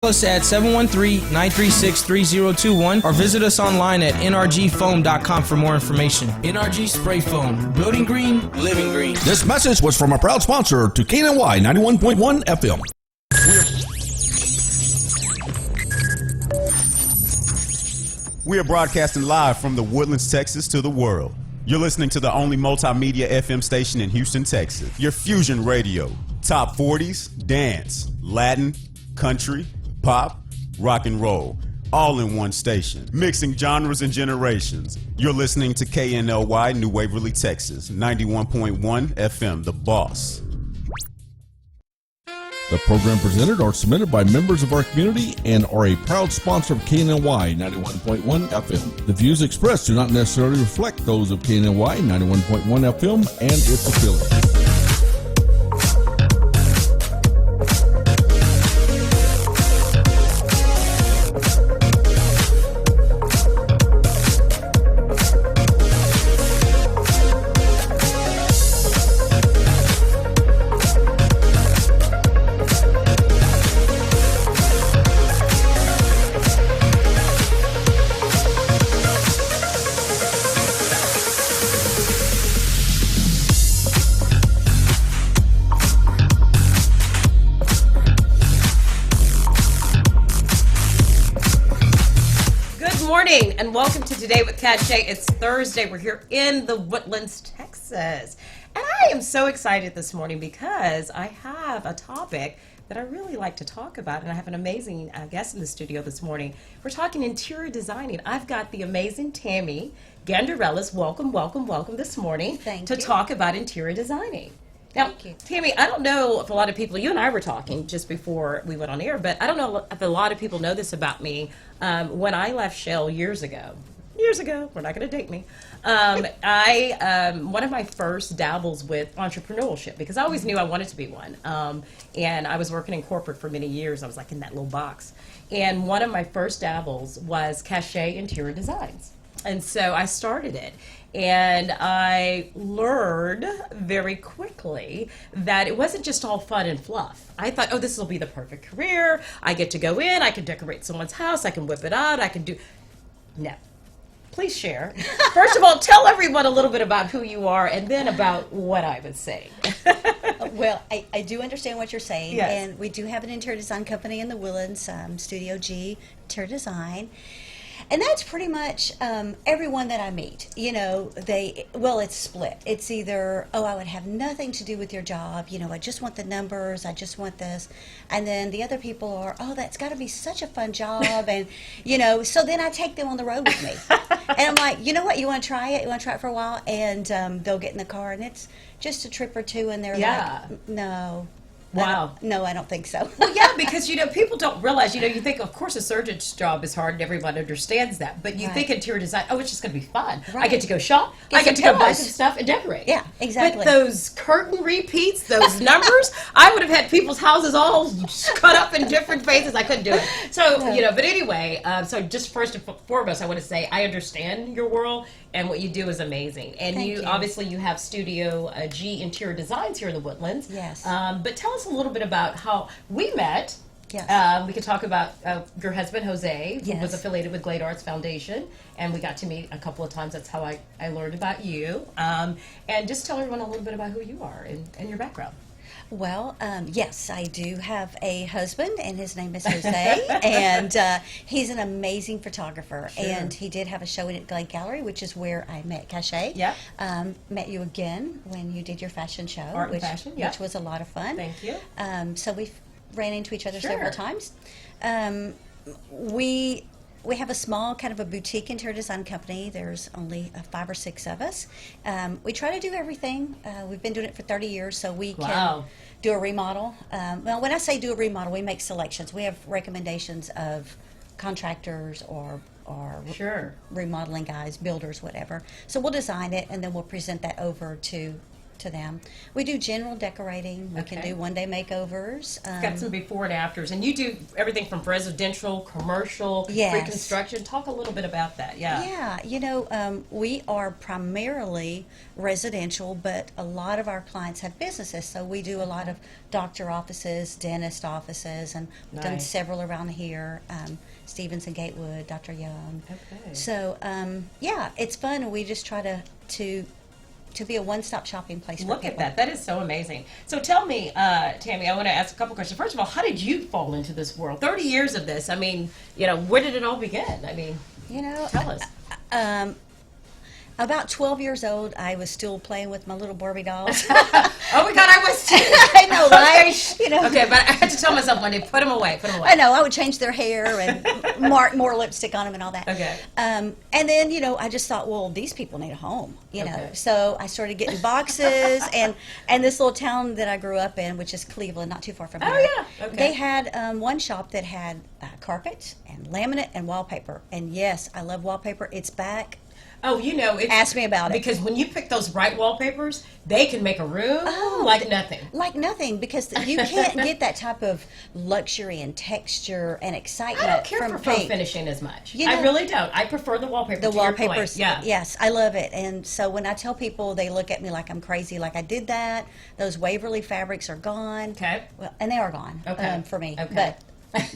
us at 713-936-3021 or visit us online at nrgfoam.com for more information. NRG Spray Foam. Building green, living green. This message was from a proud sponsor to KNLY 91.1 FM. We are broadcasting live from the Woodlands, Texas to the world. You're listening to the only multimedia FM station in Houston, Texas. Your Fusion Radio. Top 40s, dance, Latin, country, pop, rock and roll, all in one station, mixing genres and generations. You're listening to KNLY New Waverly, Texas, 91.1 FM, The Boss. The program presented or submitted by members of our community and are a proud sponsor of KNLY 91.1 FM. The views expressed do not necessarily reflect those of KNLY 91.1 FM and its affiliates. And welcome to Today with Cachet. It's Thursday. We're here in the Woodlands, Texas. And I am so excited this morning because I have a topic that I really like to talk about. And I have an amazing guest in the studio this morning. We're talking interior designing. I've got the amazing Tammy Ganderellis. Welcome this morning to talk about interior designing. Now, Tammy, I don't know if a lot of people, you and I were talking just before we went on air, but I don't know if a lot of people know this about me. When I left Shell years ago, we're not going to date me, one of my first dabbles with entrepreneurship, because I always knew I wanted to be one. And I was working in corporate for many years. I was like in that little box. And one of my first dabbles was Cachet Interior Designs. And so I started it. And I learned very quickly that it wasn't just all fun and fluff. I thought, oh, this will be the perfect career. I get to go in, I can decorate someone's house, I can whip it out, I can do... No. Please share. First of all, tell everyone a little bit about who you are and then about what I was saying. Well, I do understand what you're saying. Yes. And we do have an interior design company in the Woodlands, Studio G Interior Design. And that's pretty much everyone that I meet. You know, it's split. It's either, oh, I would have nothing to do with your job. You know, I just want the numbers. I just want this. And then the other people are, oh, that's got to be such a fun job. And, you know, so then I take them on the road with me. And I'm like, you know what? You want to try it? You want to try it for a while? And they'll get in the car, and it's just a trip or two, and they're like, no. Wow. No, I don't think so. Well, yeah, because, you know, people don't realize, you know, you think, of course, a surgeon's job is hard and everyone understands that. But you think interior design, oh, it's just going to be fun. Right. I get to go shop. I get to go buy some stuff and decorate. Yeah, exactly. But those curtain repeats, those numbers, I would have had people's houses all cut up in different phases. I couldn't do it. So, you know, but anyway, so just first and foremost, I want to say I understand your world. And what you do is amazing. And Thank you. Obviously you have Studio G Interior Designs here in the Woodlands. Yes. But tell us a little bit about how we met. Yes. We could talk about your husband, Jose, who Yes. was affiliated with Glade Arts Foundation. And we got to meet a couple of times. That's how I learned about you. And just tell everyone a little bit about who you are and your background. Well, yes, I do have a husband, and his name is Jose, and he's an amazing photographer. Sure. And he did have a show at Glade Gallery, which is where I met Cachet. Yeah. Met you again when you did your fashion show, Art and Fashion, yeah. which was a lot of fun. Thank you. So we ran into each other Sure. several times. We have a small kind of a boutique interior design company. There's only 5 or 6 of us. We try to do everything. We've been doing it for 30 years, so we can do a remodel. Well, when I say do a remodel, we make selections. We have recommendations of contractors or Sure. remodeling guys, builders, whatever. So we'll design it, and then we'll present that over to to them. We do general decorating. We can do one-day makeovers. Got some before and afters, and you do everything from residential, commercial, Yes. reconstruction. Talk a little bit about that. Yeah, we are primarily residential, but a lot of our clients have businesses, so we do a lot of doctor offices, dentist offices, and we've done Nice. several around here, Stevens and Gatewood, Dr. Young. Okay. So, it's fun, and we just try to be a one-stop shopping place for Look people. at that. That is so amazing. So tell me, Tammy, I want to ask a couple questions. First of all, how did you fall into this world? 30 years of this. I mean, where did it all begin? I mean, tell us. About 12 years old, I was still playing with my little Barbie dolls. Oh my God, I was too. I know, right? Okay, but I had to tell myself one day, put them away. I know, I would change their hair and mark more lipstick on them and all that. Okay. And then, I just thought, well, these people need a home, Okay. So I started getting boxes, and this little town that I grew up in, which is Cleveland, not too far from here. Oh, yeah. Okay. They had one shop that had carpet and laminate and wallpaper. And yes, I love wallpaper. It's back. Oh, it's, Ask me about it. Because when you pick those right wallpapers, they can make a room like nothing. Like nothing, because you can't get that type of luxury and texture and excitement I don't care from for faux paint. finishing as much. You know- I really don't. I prefer the wallpaper. The to your point. wallpapers, Yeah. yes, I love it. And so when I tell people, they look at me like I'm crazy, like I did that. Those Waverly fabrics are gone. Okay. Well, and they are gone for me. Okay. But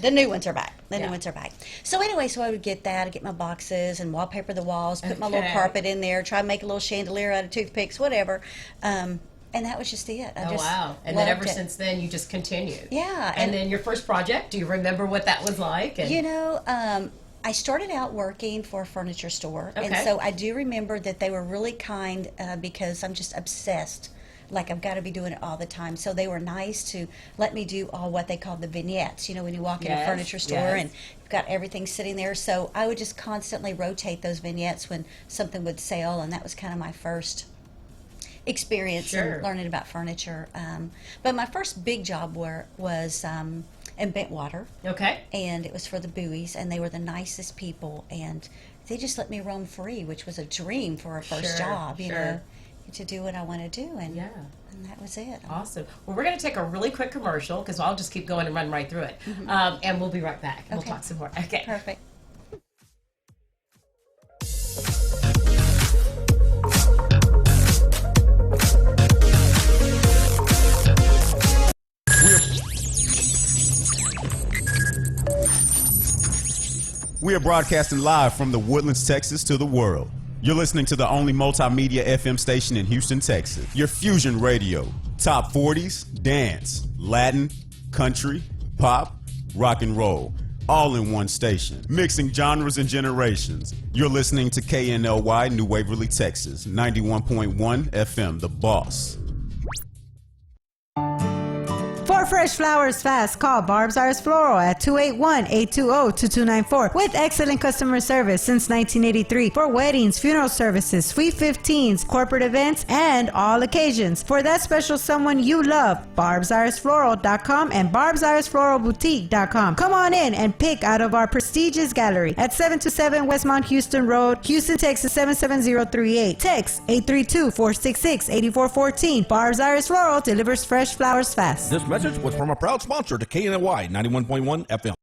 the new ones are back. The Yeah. new ones are back. So anyway, so I would get that, I'd get my boxes and wallpaper the walls, put my little Okay. carpet in there, try to make a little chandelier out of toothpicks, whatever. And that was just it. I Oh, just wow. And then loved ever it. since then, you just continued. Yeah. And then your first project, do you remember what that was like? And I started out working for a furniture store, and Okay. so I do remember that they were really kind because I'm just obsessed. Like, I've got to be doing it all the time. So they were nice to let me do all what they call the vignettes. When you walk in a Yes, furniture store yes. and you've got everything sitting there. So I would just constantly rotate those vignettes when something would sell, and that was kind of my first experience Sure. in learning about furniture. But my first big job was in Bentwater. Okay. And it was for the Bowies, and they were the nicest people, and they just let me roam free, which was a dream for a first Sure, job, sure. to do what I want to do, and Yeah. and that was it. Awesome. Well, we're going to take a really quick commercial because I'll just keep going and run right through it. And we'll be right back. We'll Okay. talk some more. Okay. Perfect. We are broadcasting live from the Woodlands, Texas to the world. You're listening to the only multimedia FM station in Houston, Texas. Your fusion radio. Top 40s, dance, Latin, country, pop, rock and roll. All in one station. Mixing genres and generations. You're listening to KNLY New Waverly, Texas. 91.1 FM, The Boss. For fresh flowers fast, call Barb's Iris Floral at 281-820-2294 with excellent customer service since 1983 for weddings, funeral services, sweet 15s, corporate events, and all occasions. For that special someone you love, barbsirisfloral.com and barbsirisfloralboutique.com. Come on in and pick out of our prestigious gallery at 727 Westmont Houston Road, Houston, Texas 77038. Text 832-466-8414. Barb's Iris Floral delivers fresh flowers fast. This message was from a proud sponsor to KNLY 91.1 FM.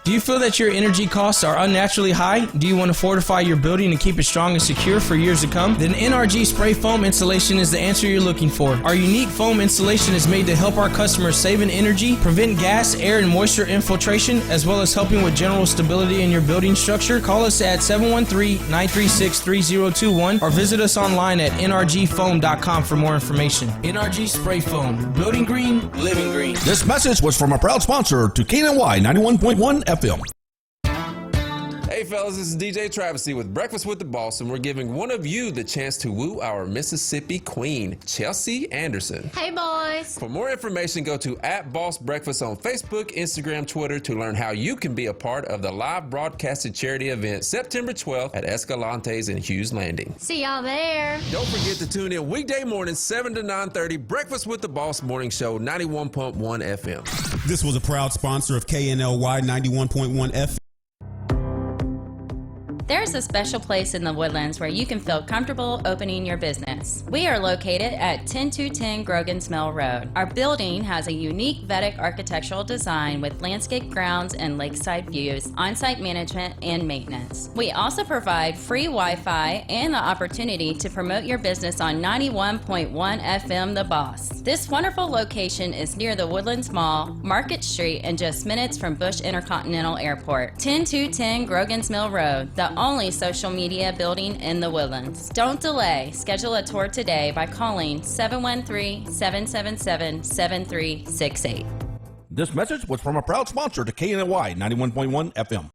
Do you feel that your energy costs are unnaturally high? Do you want to fortify your building and keep it strong and secure for years to come? Then NRG Spray Foam Installation is the answer you're looking for. Our unique foam installation is made to help our customers save in energy, prevent gas, air, and moisture infiltration, as well as helping with general stability in your building structure. Call us at 713-936-3021 or visit us online at nrgfoam.com for more information. NRG Spray Foam. Building green, living green. This message was from a proud sponsor to KNLY 91.1 FM. Hey fellas, this is DJ Travesty with Breakfast with the Boss, and we're giving one of you the chance to woo our Mississippi queen, Chelsea Anderson. Hey boys! For more information, go to @BossBreakfast on Facebook, Instagram, Twitter to learn how you can be a part of the live broadcasted charity event September 12th at Escalante's in Hughes Landing. See y'all there. Don't forget to tune in weekday mornings 7 to 9:30, Breakfast with the Boss Morning Show, 91.1 FM. This was a proud sponsor of KNLY 91.1 FM. There's a special place in the Woodlands where you can feel comfortable opening your business. We are located at 10210 Grogan's Mill Road. Our building has a unique Vedic architectural design with landscape grounds and lakeside views, on-site management, and maintenance. We also provide free Wi-Fi and the opportunity to promote your business on 91.1 FM The Boss. This wonderful location is near the Woodlands Mall, Market Street, and just minutes from Bush Intercontinental Airport. 10210 Grogan's Mill Road, the only social media building in the Woodlands. Don't delay. Schedule a tour today by calling 713-777-7368. This message was from a proud sponsor to KNLY 91.1 FM.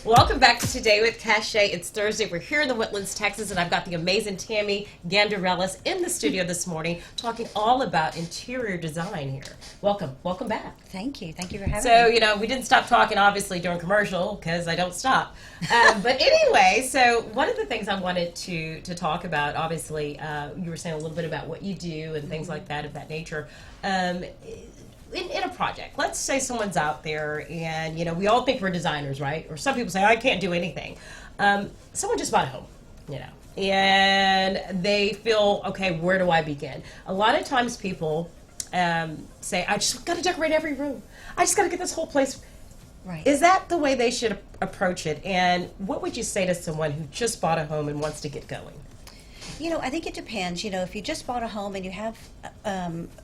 Welcome back to Today with Cachet. It's Thursday. We're here in the Woodlands, Texas, and I've got the amazing Tammy Ganderellis in the studio this morning talking all about interior design here. Welcome. Welcome back. Thank you. Thank you for having me. So, you know, we didn't stop talking, obviously, during commercial because I don't stop. But anyway, so one of the things I wanted to talk about, obviously, you were saying a little bit about what you do and things like that of that nature. In a project, let's say someone's out there and, you know, we all think we're designers, right? Or some people say, I can't do anything. Someone just bought a home, you know, and they feel, okay, where do I begin? A lot of times people say, I just got to decorate every room. I just got to get this whole place. Right. Is that the way they should approach it? And what would you say to someone who just bought a home and wants to get going? You know, I think it depends. You know, if you just bought a home and you have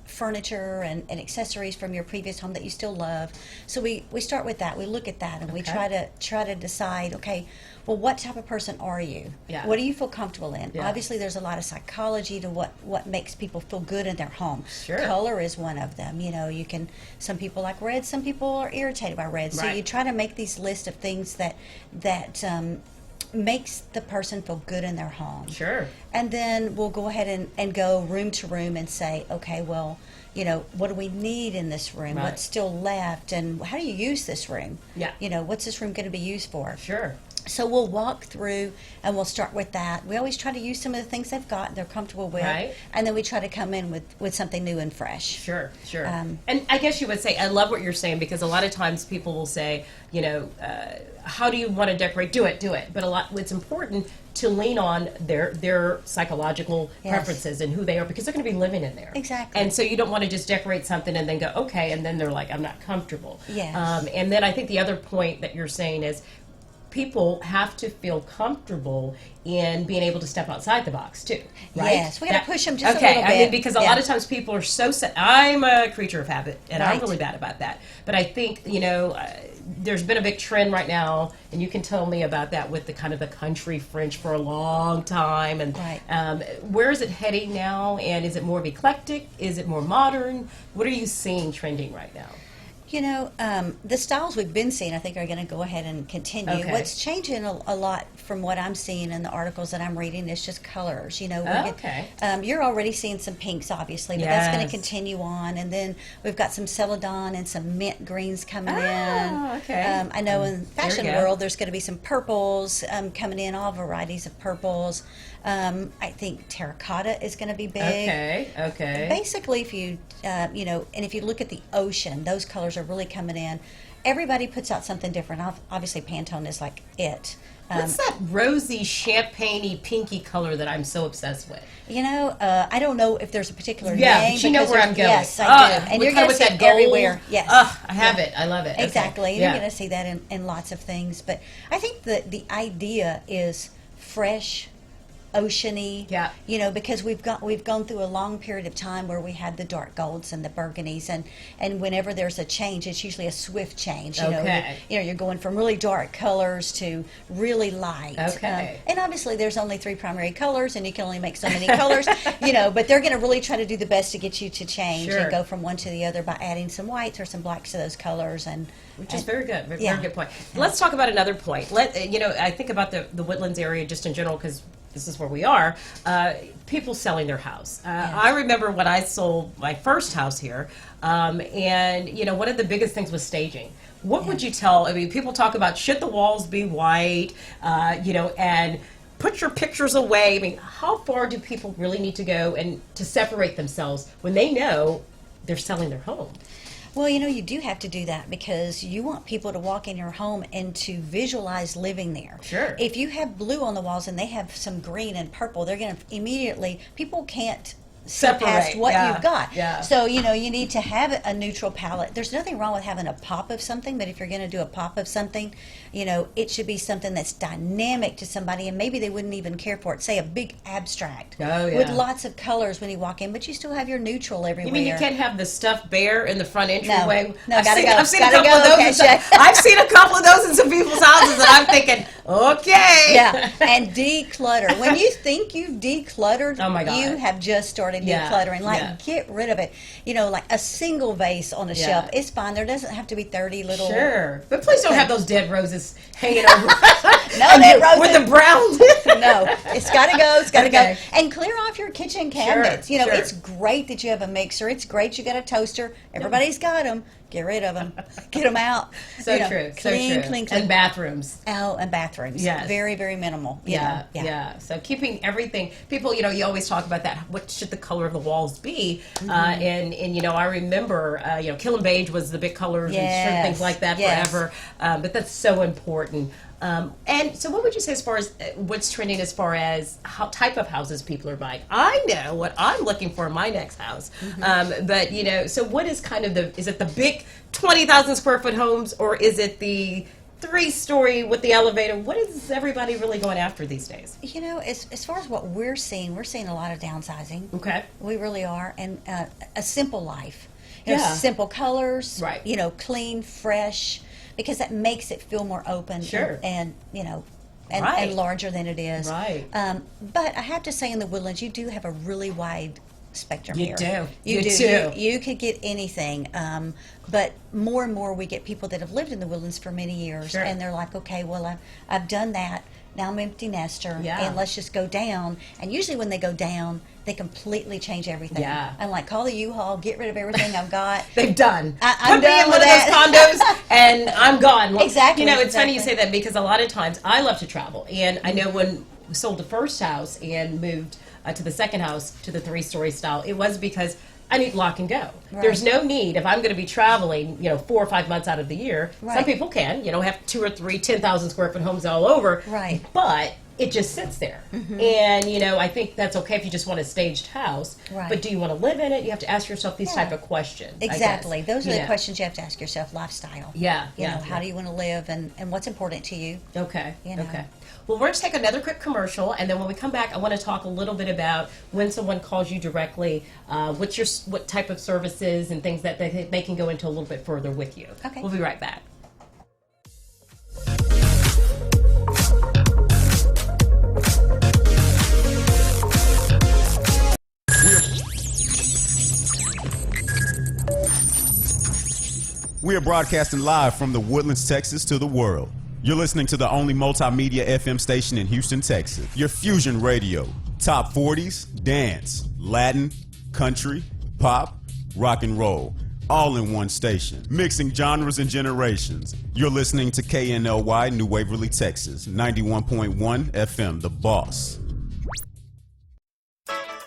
furniture and accessories from your previous home that you still love, so we start with that. We look at that and we try to decide, okay, well, what type of person are you? Yeah. What do you feel comfortable in? Yeah. Obviously, there's a lot of psychology to what makes people feel good in their home. Sure. Color is one of them. You know, some people like red, some people are irritated by red. So Right. you try to make these lists of things that makes the person feel good in their home. Sure. And then we'll go ahead and go room to room and say, okay, well, you know, what do we need in this room? Right. What's still left? And how do you use this room? Yeah. You know, what's this room going to be used for? Sure. So we'll walk through and we'll start with that. We always try to use some of the things they've got, they're comfortable with. Right. And then we try to come in with something new and fresh. Sure, sure. And I guess you would say, I love what you're saying, because a lot of times people will say, you know, how do you want to decorate? Do it. But it's important to lean on their psychological preferences and who they are, because they're going to be living in there. Exactly. And so you don't want to just decorate something and then go, okay, and then they're like, I'm not comfortable. Yes. And then I think the other point that you're saying is, people have to feel comfortable in being able to step outside the box too, right? Yes, we got to push them just a okay, little bit. I mean, because a lot of times people are so set. I'm a creature of habit, and I'm Right. really bad about that. But I think, you know, there's been a big trend right now, and you can tell me about that with the kind of the country French for a long time. And Right. Where is it heading now? And is it more of eclectic? Is it more modern? What are you seeing trending right now? You know, the styles we've been seeing, I think, are going to go ahead and continue. Okay. What's changing a lot from what I'm seeing in the articles that I'm reading is just colors. You know, you're already seeing some pinks, obviously, but that's going Yes. to continue on. And then we've got some celadon and some mint greens coming in. Okay. I know in the fashion we go. world, there's going to be some purples coming in, all varieties of purples. I think terracotta is going to be big. Okay. Basically, if you, you know, and if you look at the ocean, those colors are really coming in. Everybody puts out something different. Obviously, Pantone is like it. What's that rosy, champagne-y, pinky color that I'm so obsessed with? You know, I don't know if there's a particular Yeah, name. but you know because where I'm there's- going. Yes, I do. And you're going to with see that it gold everywhere. Yes. I have it. I love it. Okay. Exactly. Yeah. You're going to see that in lots of things. But I think the idea is fresh, oceany. Yeah. You know, because we've gone through a long period of time where we had the dark golds and the burgundies, and whenever there's a change, it's usually a swift change. You know, Okay. you're going from really dark colors to really light. Okay. And obviously, there's only 3 primary colors, and you can only make so many colors. You know, but they're going to really try to do the best to get you to change Sure. and go from one to the other by adding some whites or some blacks to those colors. Which is very good. Very Yeah. good point. Let's talk about another point. I think about the Woodlands area just in general, because this is where we are. People selling their house. I remember when I sold my first house here, and you know, one of the biggest things was staging. What would you tell? I mean, people talk about should the walls be white, you know, and put your pictures away. I mean, how far do people really need to go and to separate themselves when they know they're selling their home. Well, you do have to do that because you want people to walk in your home and to visualize living there. Sure. If you have blue on the walls and they have some green and purple, they're going to immediately, people can't see Separate, past what yeah, you've got. yeah. So, you need to have a neutral palette. There's nothing wrong with having a pop of something, but if you're going to do a pop of something, it should be something that's dynamic to somebody, and maybe they wouldn't even care for it. Say a big abstract Oh, yeah. with lots of colors when you walk in, but you still have your neutral everywhere. You mean you can't have the stuffed bear in the front entryway? No, I've gotta seen, go. I've seen Gotta a couple go, of those. okay, I've seen a couple of those in some people's houses, and I'm thinking, okay. Yeah, and declutter. When you think you've decluttered, Oh, my God. you have just started Yeah, decluttering. Like, yeah. get rid of it. Like a single vase on a Yeah. shelf, it's fine. There doesn't have to be 30 little. Sure, but please don't have those dead roses hanging over. No, dead roses. with the brown. No, it's got to go. It's got to Okay. go. And clear off your kitchen cabinets. Sure. It's great that you have a mixer. It's great you got a toaster. Everybody's got them. Get rid of them. Get them out. So true. Clean, so true. clean. And bathrooms. Oh, and bathrooms. Yes. Very, very minimal. Yeah. So keeping everything, people, you always talk about that. What should the color of the walls be? Mm-hmm. And I remember, Kill and Beige was the big colors and certain things like that Yes. forever. But that's so important. And so what would you say as far as what's trending as far as how type of houses people are buying? I know what I'm looking for in my next house. Mm-hmm. But, so what is kind of is it the big 20,000 square foot homes, or is it the 3-story with the elevator? What is everybody really going after these days? As far as what we're seeing a lot of downsizing. Okay. We really are. And a simple life. Yeah. Simple colors. Right. Clean, fresh, because that makes it feel more open. Sure. And Right. larger than it is. Right. But I have to say, in the Woodlands, you do have a really wide spectrum You here. do. You You do. do. You could get anything. But more and more we get people that have lived in the Woodlands for many years, Sure. and they're like, okay, well, I've done that. Now I'm empty nester, Yeah. and let's just go down. And usually when they go down, they completely change everything. Yeah. I'm like, call the U-Haul, get rid of everything I've got. They've done. I'm Put me done in one with of those condos, and I'm gone. Well, Exactly, It's funny you exactly. say that because a lot of times I love to travel, and I know when we sold the first house and moved to the second house to the 3-story style, it was because I need lock and go. Right. There's no need if I'm going to be traveling, 4 or 5 months out of the year. Right. Some people can, have 2 or 3 10,000 square foot homes all over. Right. But it just sits there. And, I think that's okay if you just want a staged house. Right. But do you want to live in it? You have to ask yourself these type of questions. I guess. Exactly. Those are the Yeah. questions you have to ask yourself. Lifestyle. Yeah, You know, yeah, how yeah. do you want to live, and what's important to you? Okay. You know. Okay. Well, we're going to take another quick commercial, and then when we come back, I want to talk a little bit about when someone calls you directly, what type of services and things that they can go into a little bit further with you. Okay. We'll be right back. We are broadcasting live from the Woodlands, Texas to the world. You're listening to the only multimedia FM station in Houston, Texas. Your fusion radio. Top 40s, dance, Latin, country, pop, rock and roll. All in one station. Mixing genres and generations. You're listening to KNLY New Waverly, Texas. 91.1 FM, The Boss.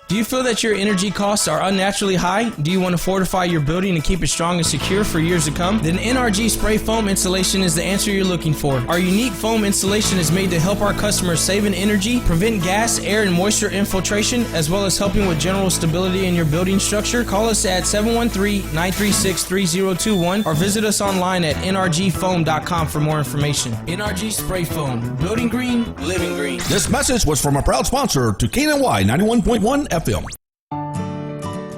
Do you feel that your energy costs are unnaturally high? Do you want to fortify your building and keep it strong and secure for years to come? Then NRG Spray Foam Installation is the answer you're looking for. Our unique foam installation is made to help our customers save in energy, prevent gas, air, and moisture infiltration, as well as helping with general stability in your building structure. Call us at 713-936-3021 or visit us online at nrgfoam.com for more information. NRG Spray Foam. Building green, living green. This message was from a proud sponsor to KNLY 91.1 FM.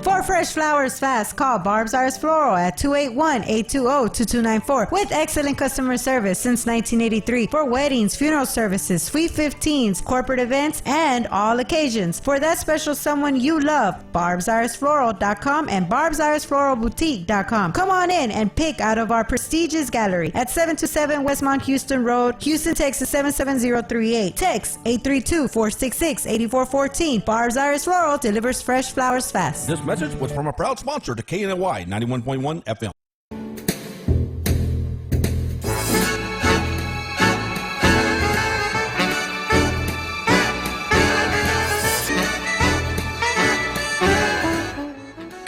For fresh flowers fast, call Barb's Arts Floral at 281-820-2294 with excellent customer service since 1983 for weddings, funeral services, sweet 15s, corporate events, and all occasions. For that special someone you love, barbsartsfloral.com and barbsartsfloralboutique.com. Come on in and pick out of our prestigious gallery at 727 Westmont Houston Road, Houston, Texas 77038. Text 832-466-8414. Barb's Arts Floral delivers fresh flowers fast. This message was from a proud sponsor to KNLY 91.1 FM.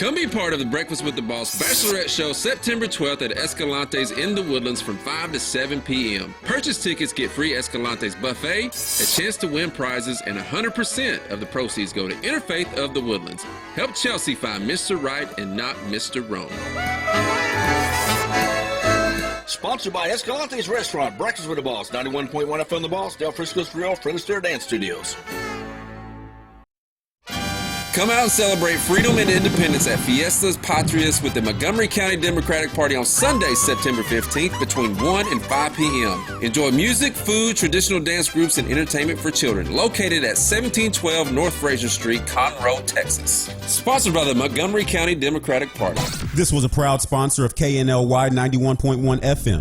Come be part of the Breakfast with the Boss Bachelorette Show September 12th at Escalante's in the Woodlands from 5 to 7 p.m. Purchase tickets, get free Escalante's buffet, a chance to win prizes, and 100% of the proceeds go to Interfaith of the Woodlands. Help Chelsea find Mr. Right and not Mr. Wrong. Sponsored by Escalante's Restaurant, Breakfast with the Boss, 91.1 FM The Boss, Del Frisco's Grill, Fred Astaire Dance Studios. Come out and celebrate freedom and independence at Fiestas Patrias with the Montgomery County Democratic Party on Sunday, September 15th between 1 and 5 p.m. Enjoy music, food, traditional dance groups, and entertainment for children. Located at 1712 North Fraser Street, Conroe, Texas. Sponsored by the Montgomery County Democratic Party. This was a proud sponsor of KNLY 91.1 FM.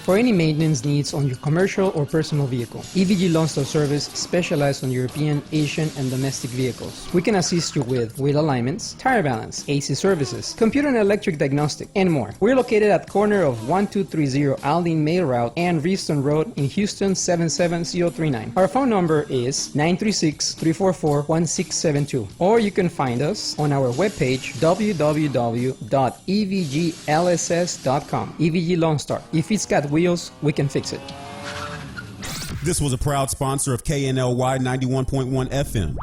For any maintenance needs on your commercial or personal vehicle, EVG Lawn Store Service specializes on European, Asian, and domestic vehicles. We can assist you with wheel alignments, tire balance, AC services, computer and electric diagnostic, and more. We're located at corner of 1230 Aldine Mail Route and Reeston Road in Houston 77039. Our phone number is 936-344-1672, or you can find us on our webpage www.evglss.com. EVG Lawn Star. If it's got wheels, we can fix it. This was a proud sponsor of KNLY 91.1 FM.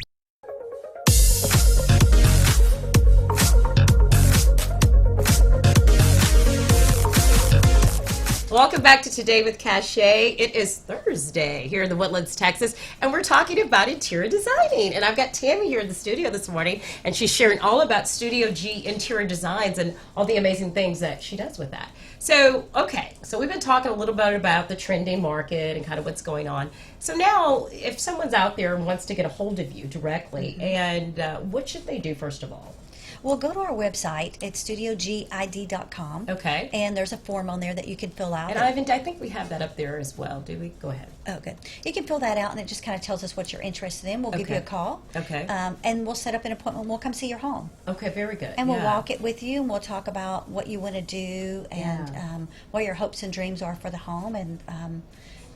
Welcome back to Today with Cachet. It is Thursday here in the Woodlands, Texas, and we're talking about interior designing. And I've got Tammy here in the studio this morning, and she's sharing all about Studio G interior designs and all the amazing things that she does with that. So, okay, so we've been talking a little bit about the trending market and kind of what's going on. So now, if someone's out there and wants to get a hold of you directly, and what should they do first of all? Well, go to our website. It's studiogid.com. Okay. And there's a form on there that you can fill out. And I think we have that up there as well. Do we? Go ahead. Oh, good. You can fill that out, and it just kind of tells us what you're interested in. We'll give you a call. Okay. And we'll set up an appointment. We'll come see your home. Okay, very good. And we'll walk it with you, and we'll talk about what you want to do and what your hopes and dreams are for the home. And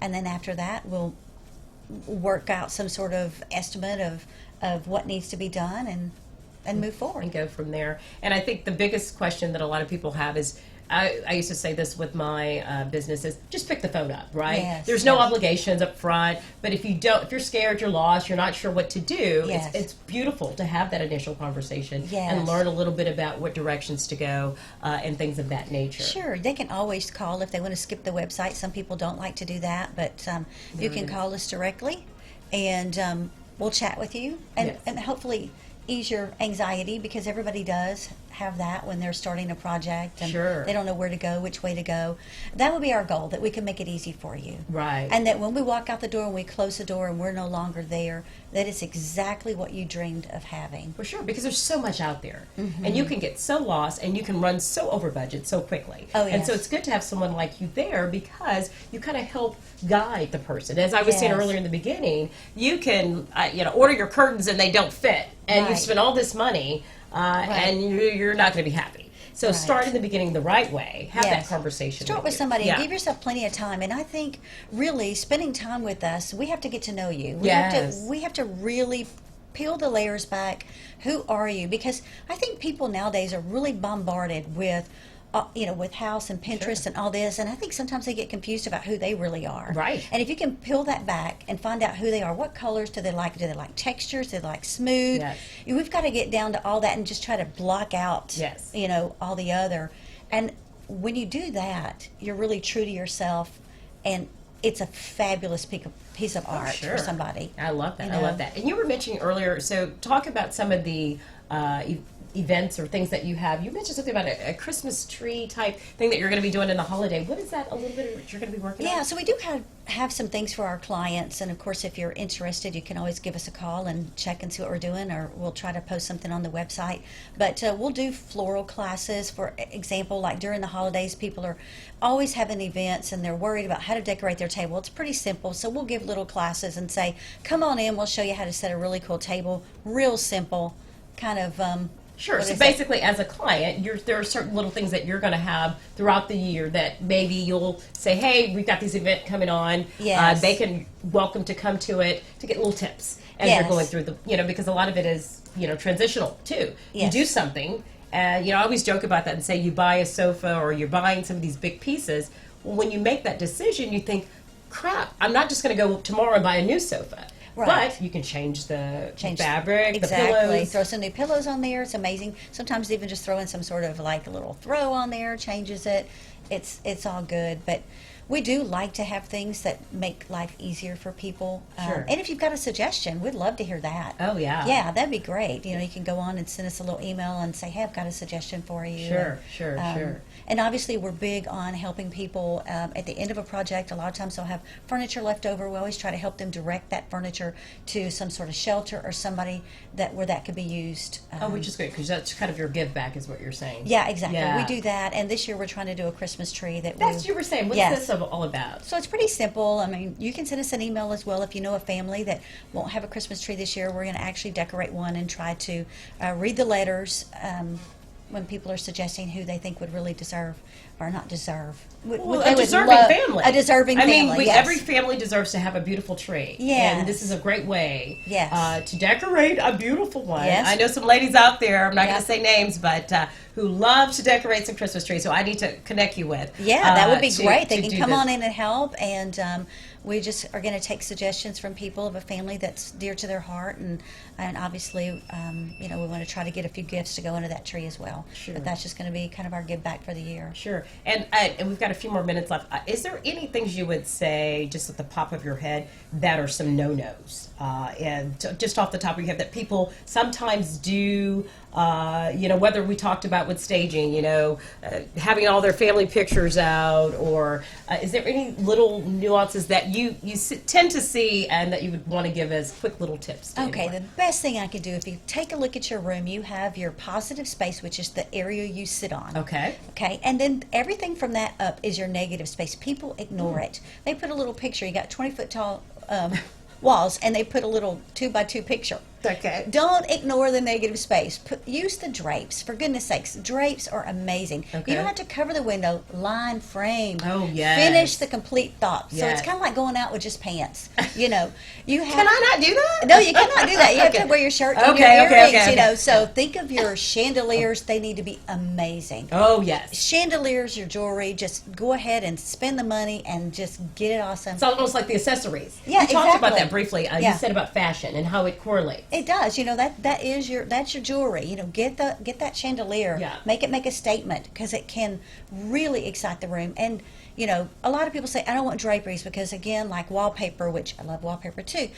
then after that, we'll work out some sort of estimate of what needs to be done and move forward. And go from there. And I think the biggest question that a lot of people have is, I used to say this with my business, is just pick the phone up, right? Yes, There's no obligations up front, but if you're scared, you're lost, you're not sure what to do, it's beautiful to have that initial conversation and learn a little bit about what directions to go and things of that nature. Sure, they can always call if they want to skip the website. Some people don't like to do that, but you can call us directly, and we'll chat with you, and hopefully ease your anxiety, because everybody does have that when they're starting a project and they don't know where to go, which way to go. That would be our goal, that we can make it easy for you. Right. And that when we walk out the door and we close the door and we're no longer there, that it's exactly what you dreamed of having. For sure, because there's so much out there. And you can get so lost and you can run so over budget so quickly. Oh, yes. And so it's good to have someone like you there, because you kind of help guide the person. As I was saying earlier in the beginning, you can order your curtains and they don't fit, and you spend all this money and you're not going to be happy. So start in the beginning the right way. Have that conversation. Start with somebody and give yourself plenty of time. And I think really spending time with us, we have to get to know you. We have to really peel the layers back. Who are you? Because I think people nowadays are really bombarded with with house and Pinterest and all this, and I think sometimes they get confused about who they really are. Right. And if you can peel that back and find out who they are, what colors do they like? Do they like textures? Do they like smooth? Yes. We've got to get down to all that and just try to block out, all the other. And when you do that, you're really true to yourself, and it's a fabulous piece of art for somebody. I love that. I love that. And you were mentioning earlier, so talk about some of the events or things that you have. You mentioned something about a Christmas tree type thing that you're going to be doing in the holiday. What is that a little bit of what you're going to be working on? Yeah, so we do have some things for our clients, and of course if you're interested, you can always give us a call and check and see what we're doing, or we'll try to post something on the website. But we'll do floral classes, for example, like during the holidays, people are always having events and they're worried about how to decorate their table. It's pretty simple, so we'll give little classes and say, come on in, we'll show you how to set a really cool table, real simple, kind of Sure. What So is basically, as a client, there are certain little things that you're going to have throughout the year that maybe you'll say, "Hey, we've got this event coming on. Yes. They can welcome to come to it to get little tips as Yes. they're going through the because a lot of it is transitional too. Yes. You do something, and I always joke about that and say you buy a sofa or you're buying some of these big pieces. Well, when you make that decision, you think, "Crap, I'm not just going to go tomorrow and buy a new sofa." Right. But you can change the fabric, exactly. the pillows. Throw some new pillows on there. It's amazing. Sometimes even just throwing some sort of like a little throw on there changes it. It's all good. But we do like to have things that make life easier for people. Sure. And if you've got a suggestion, we'd love to hear that. Oh, yeah. Yeah, that'd be great. You can go on and send us a little email and say, "Hey, I've got a suggestion for you." Sure, And, sure. And obviously, we're big on helping people at the end of a project. A lot of times they'll have furniture left over. We always try to help them direct that furniture to some sort of shelter or somebody where that could be used. Which is great because that's kind of your give back, is what you're saying. Yeah, exactly. Yeah. We do that, and this year we're trying to do a Christmas tree That's what you were saying. What's Yes. this all about? So it's pretty simple. I mean, you can send us an email as well if you know a family that won't have a Christmas tree this year. We're going to actually decorate one and try to read the letters when people are suggesting who they think would really deserve or not deserve. Well, They a would deserving love- family. A deserving I family. mean, yes. every family deserves to have a beautiful tree. Yes. And this is a great way Yes. to decorate a beautiful one. Yes. I know some ladies out there, I'm not Yeah. going to say names, but who love to decorate some Christmas trees, so I need to connect you with. Yeah, that would be great. They to can do come this. on in and help, and we just are going to take suggestions from people of a family that's dear to their heart, and obviously, we want to try to get a few gifts to go into that tree as well. Sure. But that's just going to be kind of our give back for the year. Sure. And we've got a few more minutes left. Is there any things you would say, just at the pop of your head, that are some no-nos? Just off the top of your head, that people sometimes do, whether we talked about with staging, having all their family pictures out, or is there any little nuances that you tend to see and that you would want to give as quick little tips to Okay, anyone? the best thing I could do, if you take a look at your room, you have your positive space, which is the area you sit on. Okay. Okay, and then everything from that up is your negative space. People ignore it. They put a little picture. You got 20-foot tall walls, and they put a little 2x2 picture. Okay. Don't ignore the negative space. Use the drapes. For goodness sakes, drapes are amazing. Okay. You don't have to cover the window. Line, frame. Oh, yes. Finish the complete thought. So Yes. it's kind of like going out with just pants. You have. Can I not do that? No, you cannot do that. You have Okay. to wear your shirt and Okay, your okay, earrings. okay. So think of your chandeliers. They need to be amazing. Oh, yes. Chandeliers, your jewelry. Just go ahead and spend the money and just get it awesome. It's almost like the accessories. Yeah, you talked about exactly. that briefly. You Yeah. said about fashion and how it correlates. It does. That's your jewelry. Get that chandelier. Yeah. Make a statement, because it can really excite the room. And a lot of people say, I don't want draperies, because again, like wallpaper, which I love wallpaper too.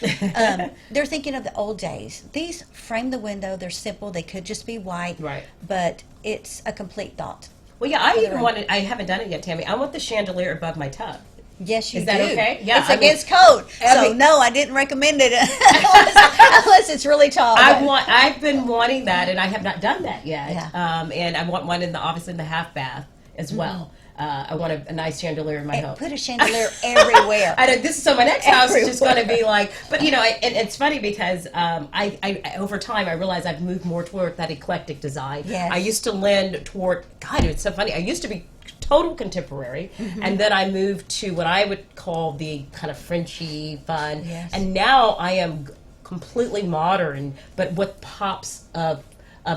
They're thinking of the old days. These frame the window. They're simple. They could just be white. Right. But it's a complete thought. Well, yeah, I For the even room. wanted, I haven't done it yet, Tammy. I want the chandelier above my tub. Yes, you Is do. that okay? Yeah, It's I mean- against code. So Okay. no, I didn't recommend it unless it's really tall. but- I've been wanting that, and I have not done that yet. Yeah. And I want one obviously in the half bath as well. I want a nice chandelier in my And home. put a chandelier everywhere. I know this is so my next house is just going to Everywhere. be like, but and it's funny because I over time I realized I've moved more toward that eclectic design. Yes. I used to lend toward, God, it's so funny. I used to be total contemporary, Mm-hmm. and then I moved to what I would call the kind of Frenchy fun, Yes. and now I am completely modern, but with pops of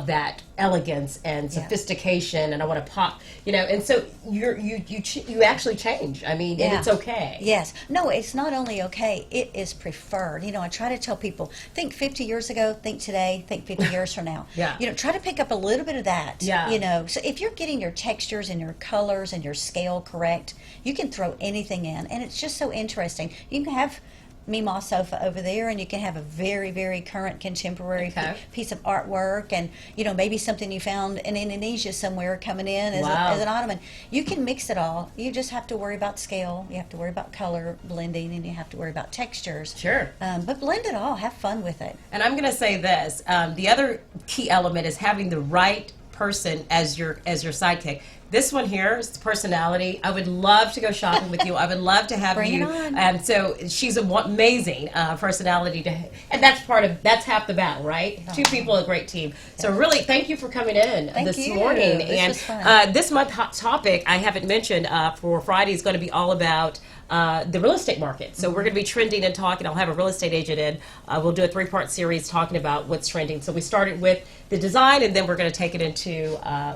that elegance and Yeah. sophistication, and I want to pop, and so you actually change. I mean, and Yeah. it's okay. Yes. No, it's not only okay, it is preferred. I try to tell people, think 50 years ago, think today, think 50 years from now. Yeah. Try to pick up a little bit of that. Yeah. So if you're getting your textures and your colors and your scale correct, you can throw anything in. And it's just so interesting. You can have Meemaw sofa over there, and you can have a very, very current contemporary Okay. piece of artwork, and maybe something you found in Indonesia somewhere coming in as, Wow. as an ottoman. You can mix it all. You just have to worry about scale. You have to worry about color blending, and you have to worry about textures. Sure. But blend it all. Have fun with it. And I'm going to say this: the other key element is having the right person as your sidekick. This one here is the personality. I would love to go shopping with you. I would love to have Bring you. it on. And so she's an amazing personality and that's half the battle, right? Two people, a great team. So really, thank you for coming in this you. morning. This and was fun. This month's hot topic I haven't mentioned for Friday is going to be all about the real estate market. So we're going to be trending and talking. I'll have a real estate agent in. We'll do a 3-part series talking about what's trending. So we started with the design, and then we're going to take it into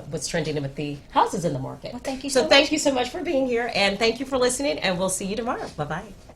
what's trending with the houses in the market. Well, thank you so so thank much. you so much for being here, and thank you for listening, and we'll see you tomorrow. Bye-bye.